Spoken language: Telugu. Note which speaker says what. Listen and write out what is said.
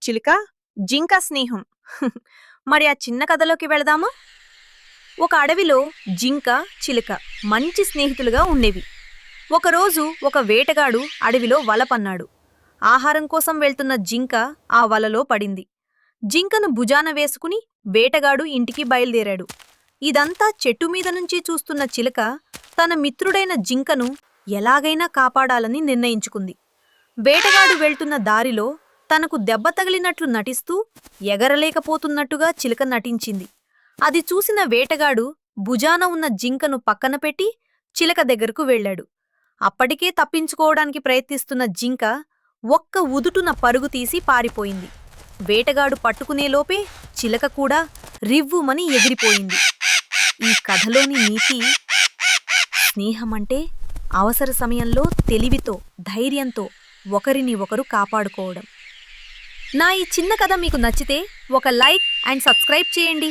Speaker 1: చిలుక, జింక స్నేహం. మరి ఆ చిన్న కథలోకి వెళదామా? ఒక అడవిలో జింక, చిలుక మంచి స్నేహితులుగా ఉండేవి. ఒకరోజు ఒక వేటగాడు అడవిలో వల పన్నాడు. ఆహారం కోసం వెళ్తున్న జింక ఆ వలలో పడింది. జింకను భుజాన వేసుకుని వేటగాడు ఇంటికి బయలుదేరాడు. ఇదంతా చెట్టు మీద నుంచి చూస్తున్న చిలుక తన మిత్రుడైన జింకను ఎలాగైనా కాపాడాలని నిర్ణయించుకుంది. వేటగాడు వెళ్తున్న దారిలో తనకు దెబ్బ తగిలినట్లు నటిస్తూ ఎగరలేకపోతున్నట్టుగా చిలుక నటించింది. అది చూసిన వేటగాడు భుజాన ఉన్న జింకను పక్కన పెట్టి చిలక దగ్గరకు వెళ్ళాడు. అప్పటికే తప్పించుకోవడానికి ప్రయత్నిస్తున్న జింక ఒక్క ఉదుటున పరుగు తీసి పారిపోయింది. వేటగాడు పట్టుకునేలోపే చిలక కూడా రివ్వుమని ఎగిరిపోయింది. ఈ కథలోని నీతి: స్నేహమంటే అవసర సమయంలో తెలివితో, ధైర్యంతో ఒకరిని ఒకరు కాపాడుకోవడం. నా ఈ చిన్న కథ మీకు నచ్చితే ఒక లైక్ అండ్ సబ్స్క్రైబ్ చేయండి.